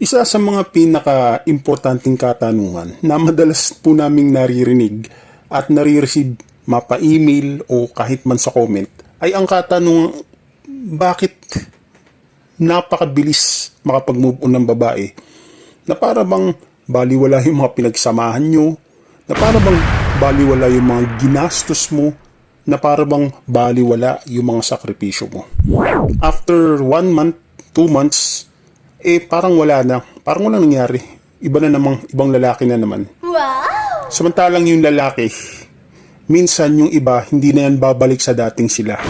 Isa sa mga pinaka-importanting katanungan na madalas po naming naririnig at nare-receive mapa-email o kahit man sa comment ay ang katanungan, bakit napakabilis makapag-move on ng babae na para bang baliwala yung mga pinagsamahan nyo, na para bang baliwala yung mga ginastos mo, na para bang baliwala yung mga sakripisyo mo. After 1 month, 2 months, parang wala na. Parang walang nangyari. Iba na namang, ibang lalaki na naman. Wow! Samantalang yung lalaki, minsan yung iba, hindi na yan babalik sa dating sila.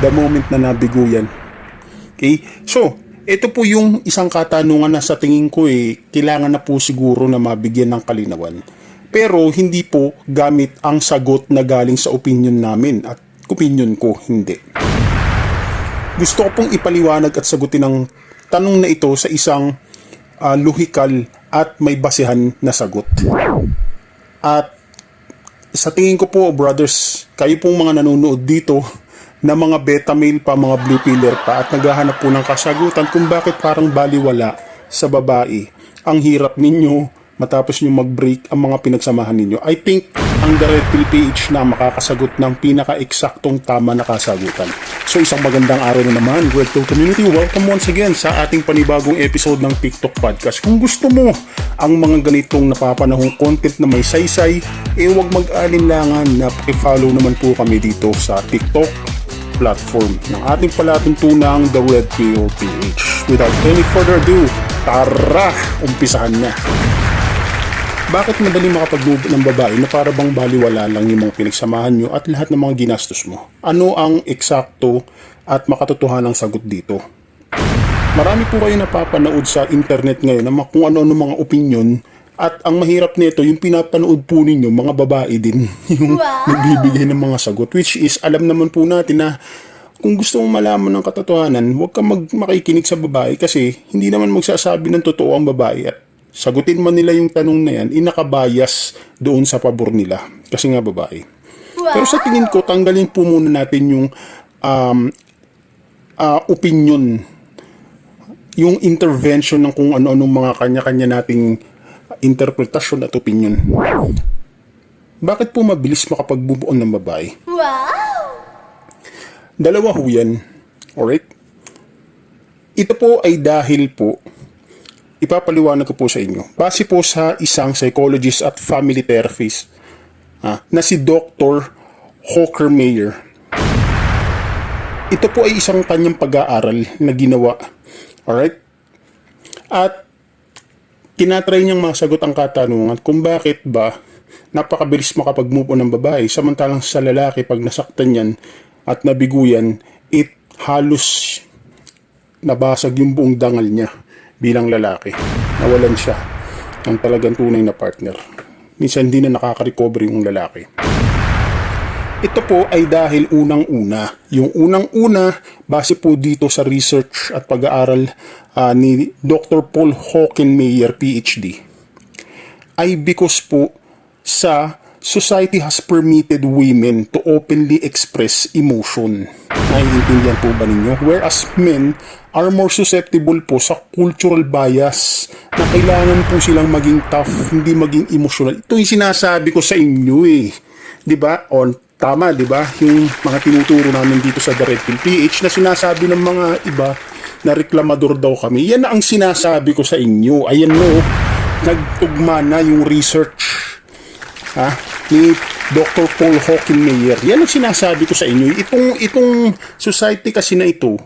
The moment na nabigo yan. Okay? So, ito po yung isang katanungan na sa tingin ko kailangan na po siguro na mabigyan ng kalinawan. Pero hindi po gamit ang sagot na galing sa opinion namin at opinion ko, hindi. Gusto ko pong ipaliwanag at sagutin ang tanong na ito sa isang lohikal at may basehan na sagot. At sa tingin ko po, brothers, kayo pong mga nanonood dito na mga beta male pa, mga blue pillar pa at naghahanap po ng kasagutan kung bakit parang baliwala sa babae ang hirap ninyo matapos nyo mag-break ang mga pinagsamahan ninyo. I think ang The Red Pill PH na makakasagot ng pinaka-eksaktong tama na kasagutan. So isang magandang araw na naman, Red Pill Community. Welcome once again sa ating panibagong episode ng TikTok Podcast. Kung gusto mo ang mga ganitong napapanahong content na may saysay, huwag mag-alinlangan na i-follow naman po kami dito sa TikTok platform ng ating palatuntunang The Red Pill PH. Without any further ado, tara, umpisahan na. Bakit madali makapag-move ng babae na para bang baliwala lang yung mga pinagsamahan nyo at lahat ng mga ginastos mo? Ano ang eksakto at makatotohanang sagot dito? Marami po kayo napapanood sa internet ngayon na kung ano-ano mga opinion at ang mahirap nito, yung pinapanood po ninyo, mga babae din yung nagbibigay ng mga sagot, which is alam naman po natin na kung gusto mong malaman ng katotohanan, huwag kang makikinig sa babae kasi hindi naman magsasabi ng totoo ang babae at sagutin man nila yung tanong na yan, inakabayas doon sa pabor nila. Kasi nga babae. Wow. Pero sa tingin ko, tanggalin po muna natin yung opinion, yung intervention ng kung ano-anong mga kanya-kanya nating interpretasyon at opinion. Bakit po mabilis makapag-move on ng babae? Wow! Dalawa ho yan. Alright? Ito po ay dahil po ipapaliwanag ko po sa inyo. Base po sa isang psychologist at family therapist na si Dr. Hawker Mayer. Ito po ay isang kanyang pag-aaral na ginawa. Alright? At tinatry niyang masagot ang katanungan kung bakit ba napakabilis makapag-move on ng babae samantalang sa lalaki pag nasaktan yan at nabigo yan, halos nabasag yung buong dangal niya. Bilang lalaki, nawalan siya ng talagang tunay na partner. Minsan hindi na nakaka-recover yung lalaki. Ito po ay dahil unang-una. Yung unang-una, base po dito sa research at pag-aaral ni Dr. Paul Hawken-Mayer, PhD, ay because po sa society has permitted women to openly express emotion. Naiintindihan po ba ninyo? Whereas men are more susceptible po sa cultural bias na kailangan po silang maging tough, hindi maging emotional. Ito yung sinasabi ko sa inyo Diba? Tama, diba? Yung mga tinuturo namin dito sa The Red Pill PH na sinasabi ng mga iba na reklamador daw kami. Yan na ang sinasabi ko sa inyo. Ayan nagtugma na yung research ni Dr. Paul Hawken-Mayer. Yan ang sinasabi ko sa inyo. Itong society kasi na ito,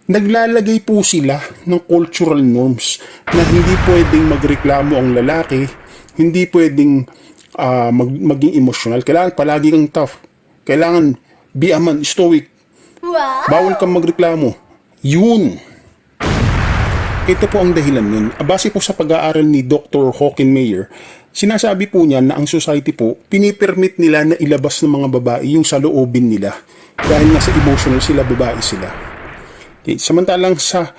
naglalagay po sila ng cultural norms na hindi pwedeng magreklamo ang lalaki, hindi pwedeng maging emotional. Kailangan palagi kang tough. Kailangan be a man, stoic. Wow. Bawal kang magreklamo. Yun. Ito po ang dahilan nun. Base po sa pag-aaral ni Dr. Hawken-Mayer, sinasabi po niya na ang society po, pinipermit nila na ilabas ng mga babae yung sa loobin nila. Dahil nga sa emotional sila, babae sila. Okay. Samantalang sa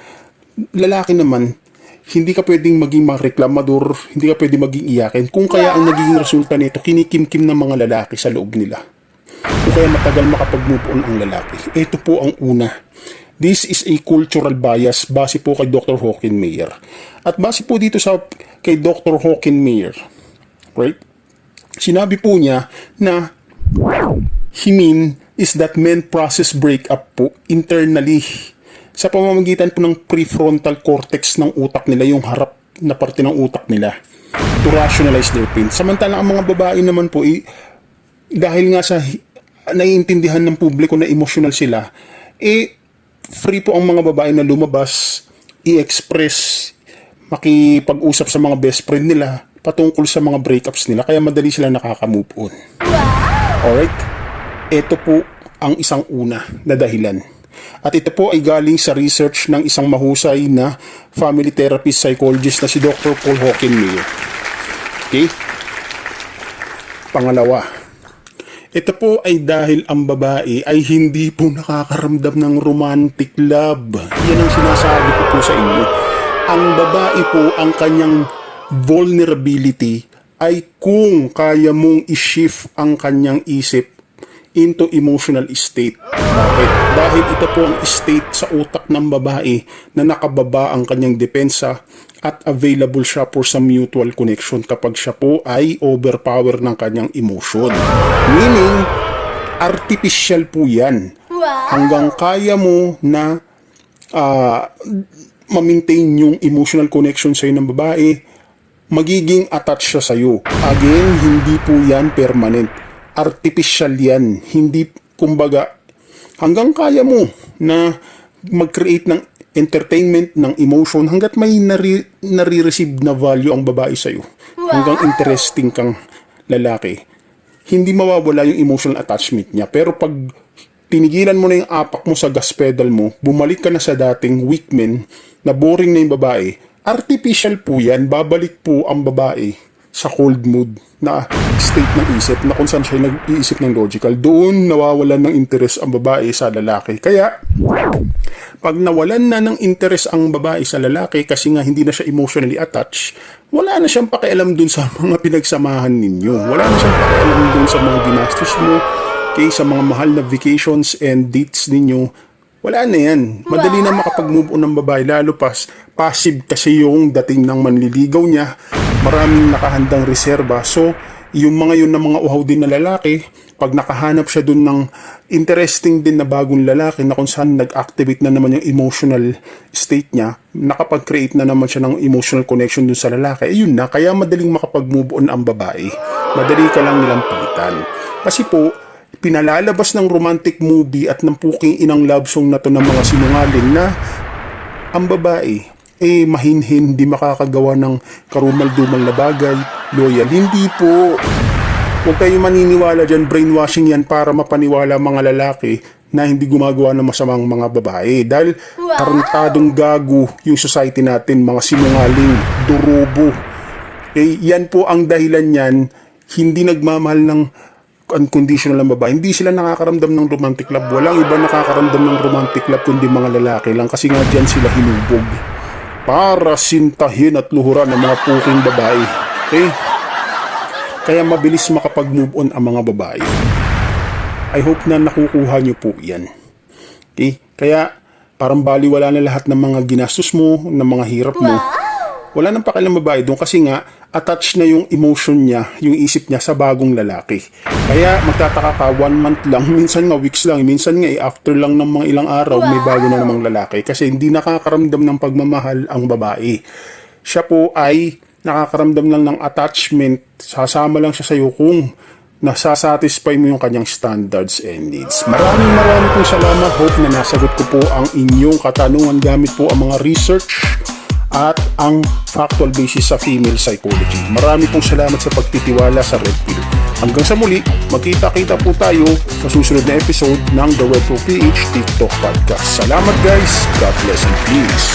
lalaki naman, hindi ka pwedeng maging reklamador, hindi ka pwedeng maging iyakin. Kung kaya ang naging resulta nito, kinikimkim ng mga lalaki sa loob nila. Kung kaya matagal makapag-move on ang lalaki. Ito po ang una. This is a cultural bias base po kay Dr. Hawking Mayer. At base po dito kay Dr. Hawking Mayer, right? Sinabi po niya na himin is that men process breakup po internally sa pamamagitan po ng prefrontal cortex ng utak nila, yung harap na parte ng utak nila, to rationalize their pain. Samantalang ang mga babae naman po, dahil nga sa naiintindihan ng publiko na emotional sila, free po ang mga babae na lumabas, i-express, makipag-usap sa mga best friend nila patungkol sa mga breakups nila, kaya madali sila nakaka-move on. Alright? Ito po ang isang una na dahilan. At ito po ay galing sa research ng isang mahusay na family therapist psychologist na si Dr. Paul Hawking Mayer. Okay? Pangalawa, ito po ay dahil ang babae ay hindi po nakakaramdam ng romantic love. Yan ang sinasabi ko po sa inyo. Ang babae po, ang kanyang vulnerability ay kung kaya mong i-shift ang kanyang isip into emotional state. Bakit? Dahil ito po ang state sa utak ng babae na nakababa ang kanyang depensa at available siya for some mutual connection kapag siya po ay overpower ng kanyang emotion. Meaning, artificial po yan. Hanggang kaya mo na ma-maintain yung emotional connection sa'yo ng babae, magiging attached siya sa'yo. Again, hindi po yan permanent. Artificial yan. Hindi, kumbaga, hanggang kaya mo na mag-create ng entertainment, ng emotion, hanggat may nare-receive na value ang babae sa'yo. Hanggang interesting kang lalaki. Hindi mawawala yung emotional attachment niya. Pero pag tinigilan mo na yung apak mo sa gas pedal mo, bumalik ka na sa dating weak man, na boring na yung babae, artificial po yan. Babalik po ang babae sa cold mood na state ng isip na kung saan siya nag-iisip ng logical. Doon nawawalan ng interest ang babae sa lalaki. Kaya pag nawalan na ng interest ang babae sa lalaki kasi nga hindi na siya emotionally attached, wala na siyang pakialam dun sa mga pinagsamahan ninyo. Wala na siyang pakialam dun sa mga ginastos mo, sa mga mahal na vacations and dates ninyo. Wala na yan. Madali na makapag-move on ng babae, lalo passive kasi yung dating ng manliligaw niya. Maraming nakahandang reserba. So, yung mga yun na mga uhaw din na lalaki, pag nakahanap siya dun ng interesting din na bagong lalaki na kung saan nag-activate na naman yung emotional state niya, nakapag-create na naman siya ng emotional connection dun sa lalaki, yun na, kaya madaling makapag-move on ang babae. Madali ka lang nilang palitan. Kasi po, pinalalabas ng romantic movie at ng puking inang love song na to ng mga sinungaling na ang babae mahinhin, hindi makakagawa ng karumal-dumal na bagay, loyal. Hindi po. Huwag kayong maniniwala dyan, brainwashing yan para mapaniwala mga lalaki na hindi gumagawa ng masamang mga babae. Dahil tarantadong gago yung society natin, mga sinungaling, durubo. Yan po ang dahilan yan, hindi nagmamahal ng unconditional ang babae. Hindi sila nakakaramdam ng romantic love. Walang iba nakakaramdam ng romantic love kundi mga lalaki lang kasi nga dyan sila hinubog para sintahin at luhuran ng mga puking babae. Okay? Kaya mabilis makapag-move on ang mga babae. I hope na nakukuha nyo po yan. Okay? Kaya parang baliwala na lahat ng mga ginastos mo, ng mga hirap mo. Wala nang pakialam babae doon kasi nga attached na yung emotion niya, yung isip niya sa bagong lalaki. Kaya magtataka ka, 1 month lang, minsan nga weeks lang, minsan nga after lang ng mga ilang araw, may bago na namang lalaki. Kasi hindi nakakaramdam ng pagmamahal ang babae. Siya po ay nakakaramdam lang ng attachment, sasama lang siya sa'yo kung nasasatisfy mo yung kanyang standards and needs. Maraming po salamat. Hope na nasagot ko po ang inyong katanungan gamit po ang mga research at ang factual basis sa female psychology. Marami pong salamat sa pagtitiwala sa Red Pill. Hanggang sa muli, magkita-kita po tayo sa susunod na episode ng The Red Pill PH TikTok Podcast. Salamat guys, God bless and peace.